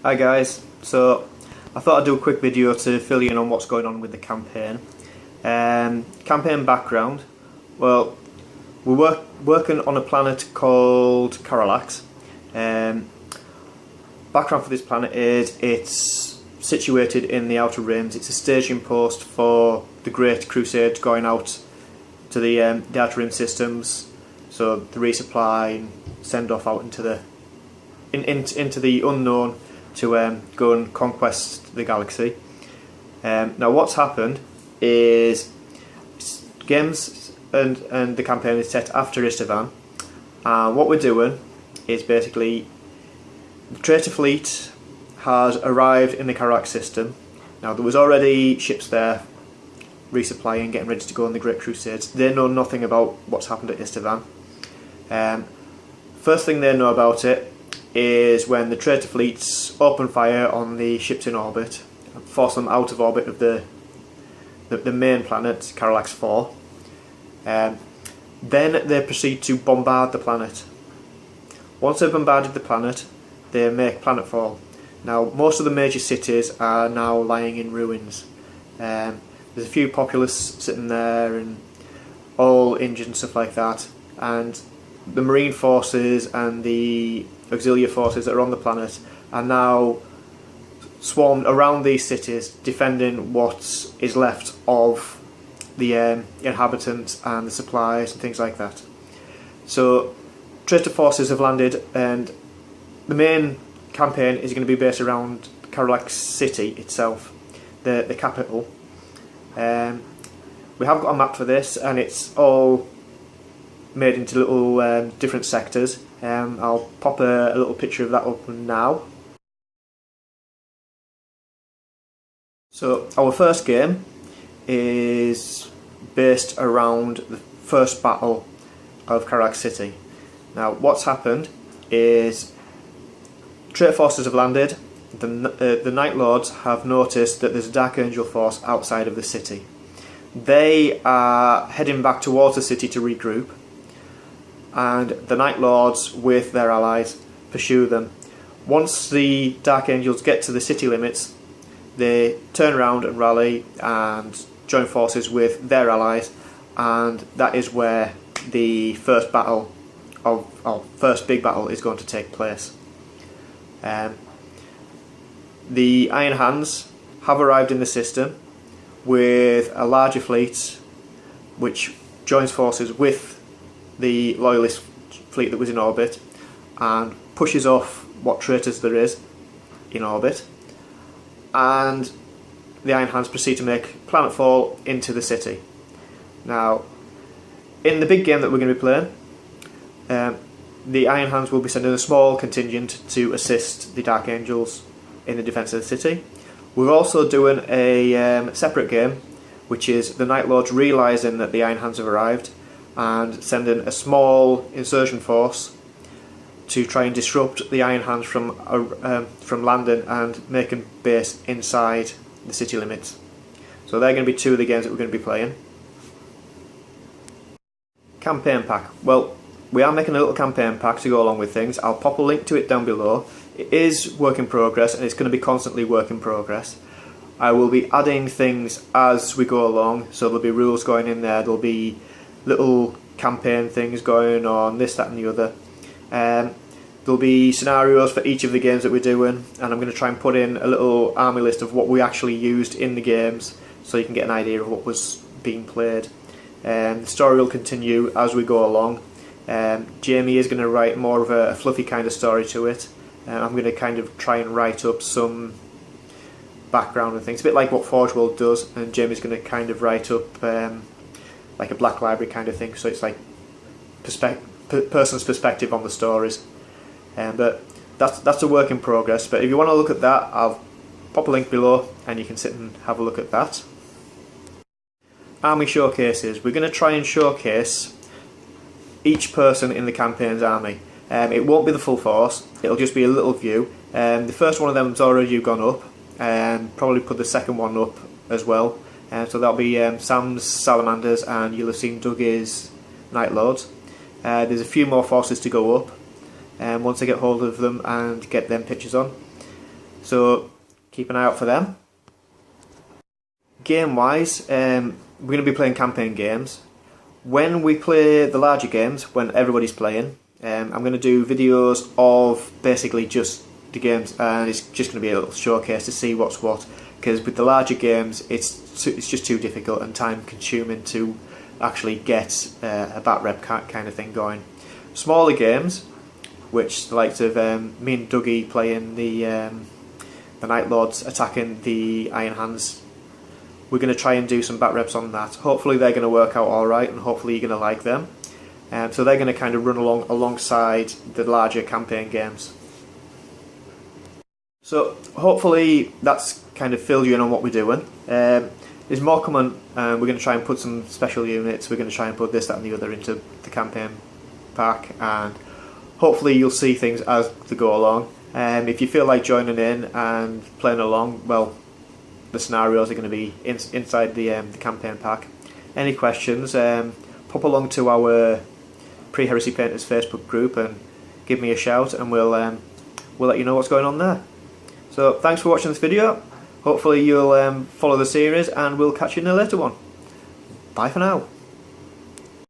Hi guys, so I thought I'd do a quick video to fill you in on what's going on with the campaign. Campaign background, well, we're working on a planet called Caralax. Background for this planet is it's situated in the Outer Rims. It's a staging post for the Great Crusade going out to the Outer Rim systems, so the resupply and send off out into the into the unknown to go and conquest the galaxy. Now what's happened is games and the campaign is set after Istavan, and what we're doing is basically the traitor fleet has arrived in the Caralax system. Now there was already ships there resupplying, getting ready to go on the Great Crusades. They know nothing about what's happened at Istavan. First thing they know about it is when the traitor fleets open fire on the ships in orbit and force them out of orbit of the main planet, Caralax 4. Then they proceed to bombard the planet. Once they've bombarded the planet, they make planetfall. Now most of the major cities are now lying in ruins. There's a few populace sitting there and all injured and stuff like that, and the marine forces and the auxiliary forces that are on the planet are now swarmed around these cities, defending what is left of the inhabitants and the supplies and things like that. So traitor forces have landed, and the main campaign is going to be based around Caralax City itself, the capital. We have got a map for this, and it's all made into little different sectors. I'll pop a little picture of that up now. So our first game is based around the first battle of Caralax City. Now what's happened is traitor forces have landed. The Night Lords have noticed that there's a Dark Angel force outside of the city. They are heading back towards the city to regroup, and the Night Lords with their allies pursue them. Once the Dark Angels get to the city limits, they turn around and rally and join forces with their allies, and that is where the first battle first big battle is going to take place. The Iron Hands have arrived in the system with a larger fleet which joins forces with the Loyalist fleet that was in orbit and pushes off what traitors there is in orbit, and the Iron Hands proceed to make planetfall into the city. Now in the big game that we're going to be playing, the Iron Hands will be sending a small contingent to assist the Dark Angels in the defence of the city. We're also doing a separate game, which is the Night Lords realising that the Iron Hands have arrived and sending a small insurgent force to try and disrupt the Iron Hands from landing and making base inside the city limits. So they're going to be two of the games that we're going to be playing. Campaign pack. Well, we are making a little campaign pack to go along with things. I'll pop a link to it down below. It is work in progress, and it's going to be constantly work in progress. I will be adding things as we go along, so there'll be rules going in there, there'll be little campaign things going on, this, that and the other. There'll be scenarios for each of the games that we're doing, and I'm going to try and put in a little army list of what we actually used in the games, so you can get an idea of what was being played. The story will continue as we go along. Jamie is going to write more of a fluffy kind of story to it. I'm going to kind of try and write up some background and things, a bit like what Forge World does, and Jamie's going to kind of write up like a Black Library kind of thing, so it's like person's perspective on the stories. But that's a work in progress, but if you want to look at that, I'll pop a link below and you can sit and have a look at that. Army showcases. We're going to try and showcase each person in the campaign's army. It won't be the full force, it'll just be a little view. The first one of them has already gone up, and probably put the second one up as well. So that'll be Sam's Salamanders and you'll have seen Doug's Night Lords. There's a few more forces to go up once I get hold of them and get them pictures on. so keep an eye out for them. Game wise, we're going to be playing campaign games. When we play the larger games, when everybody's playing, I'm going to do videos of basically just the games, and it's just going to be a little showcase to see what's what, because with the larger games it's just too difficult and time consuming to actually get a bat rep kind of thing going. Smaller games, which the likes of me and Dougie playing the Night Lords attacking the Iron Hands, we're going to try and do some bat reps on that. Hopefully they're going to work out alright, and hopefully you're going to like them. So they're going to kind of run alongside the larger campaign games. So hopefully that's kind of filled you in on what we're doing. There's more coming. We're going to try and put some special units. We're going to try and put this, that and the other into the campaign pack, and hopefully you'll see things as they go along. If you feel like joining in and playing along, well, the scenarios are going to be inside the campaign pack. Any questions, pop along to our Pre-Heresy Painters Facebook group and give me a shout, and we'll let you know what's going on there. So thanks for watching this video. Hopefully you'll follow the series, and we'll catch you in a later one. Bye for now.